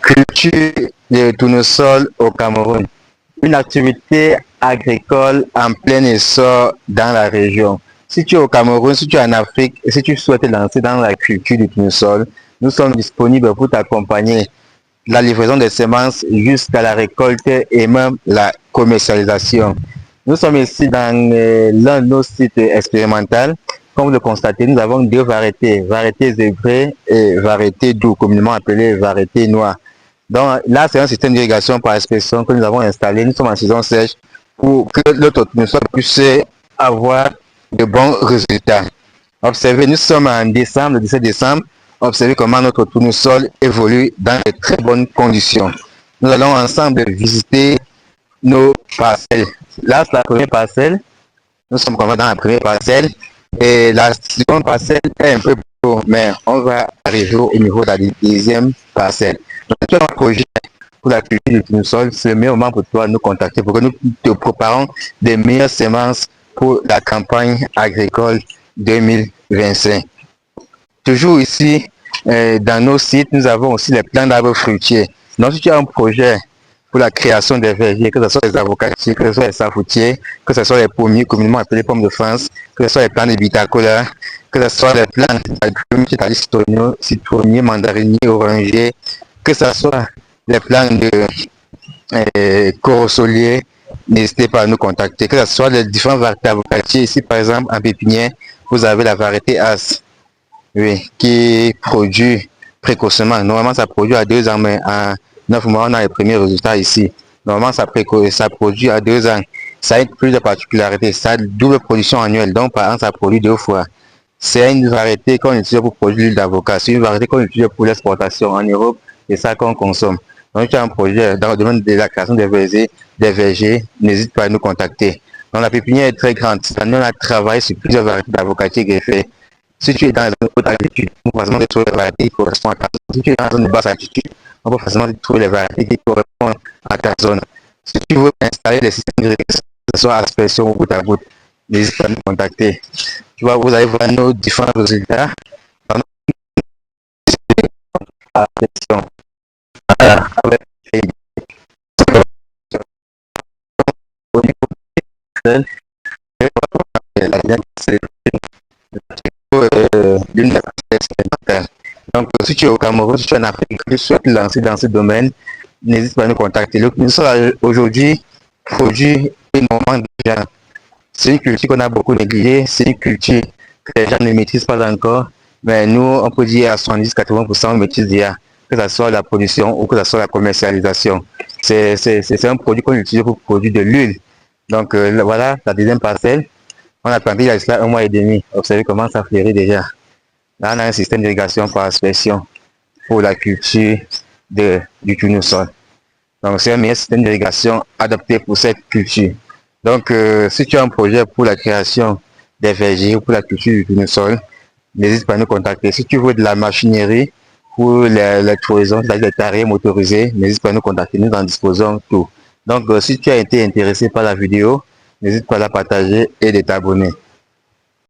Culture de tournesol au Cameroun. Une activité agricole en plein essor dans la région. Si tu es au Cameroun, si tu es en Afrique et si tu souhaites te lancer dans la culture du tournesol, nous sommes disponibles pour t'accompagner la livraison des semences jusqu'à la récolte et même la commercialisation. Nous sommes ici dans l'un de nos sites expérimentaux. Comme vous le constatez, nous avons deux variétés, variété zébrée et variété doux, communément appelée variété noire. Donc là, c'est un système d'irrigation par expression que nous avons installé. Nous sommes en saison sèche pour que notre tournesol puisse avoir de bons résultats. Observez, nous sommes en décembre, le 17 décembre. Observez comment notre tournesol évolue dans de très bonnes conditions. Nous allons ensemble visiter nos parcelles. Là, c'est la première parcelle. Nous sommes dans la première parcelle. Et la seconde parcelle est un peu plus haut, mais on va arriver au niveau de la deuxième parcelle. Donc, tu as un projet pour la culture du tournesol, c'est le meilleur moment pour toi de nous contacter pour que nous te préparons des meilleures semences pour la campagne agricole 2025. Toujours ici, dans nos sites, nous avons aussi les plants d'arbres fruitiers. Donc, si tu as un projet pour la création des vergers, que ce soit les avocatiers, que ce soit les safoutiers, que ce soit les pommiers communément appelés pommes de France, que ce soit les plants de viticola, que ce soit les plants d'agrumes, citronniers, mandariniers, orangers, que ce soit les plants de corosoliers, n'hésitez pas à nous contacter. Que ce soit les différents variétés avocatiers, ici par exemple en pépinière, vous avez la variété As, oui, qui produit précocement. Normalement, ça produit à 2 ans, mais en 9 mois, on a les premiers résultats ici. Normalement, ça produit à 2 ans. Ça a plus de particularités. Ça a double production annuelle. Donc, par an, ça produit 2 fois. C'est une variété qu'on utilise pour produire l'huile d'avocat. C'est une variété qu'on utilise pour l'exportation en Europe. Et ça qu'on consomme. Donc, tu as un projet dans le domaine de la création des vergers, n'hésite pas à nous contacter. Donc, la pépinière est très grande. Cette année, on a travaillé sur plusieurs variétés d'avocatiers greffés. Si tu es dans une haute altitude, on peut facilement trouver les variétés qui correspondent à ta zone. Si tu es dans une basse altitude, on peut facilement trouver les variétés qui correspondent à ta zone. Si tu veux installer des systèmes d'irrigation, que ce soit aspersion ou goutte à goutte, n'hésite pas à nous contacter. Tu vois, vous allez voir nos différents résultats dans notre aspersion. Avec donc, si tu es au Cameroun, si tu es en Afrique, si tu souhaites te lancer dans ce domaine, n'hésite pas à nous contacter. Nous sommes aujourd'hui produit énormément de gens. C'est une culture qu'on a beaucoup négligée, c'est une culture que les gens ne maîtrisent pas encore, mais nous, on peut dire à 70-80%, on maîtrise déjà, que ce soit la production ou que ce soit la commercialisation. C'est un produit qu'on utilise pour produire de l'huile. Donc, voilà la deuxième parcelle. On a planté il y a cela 1 mois et demi. Observez comment ça fleurit déjà. Là, on a un système d'irrigation par aspersion pour la culture du tournesol. Donc, c'est un meilleur système d'irrigation adapté pour cette culture. Donc, si tu as un projet pour la création des vergers ou pour la culture du tournesol, n'hésite pas à nous contacter. Si tu veux de la machinerie pour les tourisons, c'est-à-dire les carrières motorisées, n'hésite pas à nous contacter. Nous en disposons tout. Donc, si tu as été intéressé par la vidéo, n'hésite pas à la partager et de t'abonner.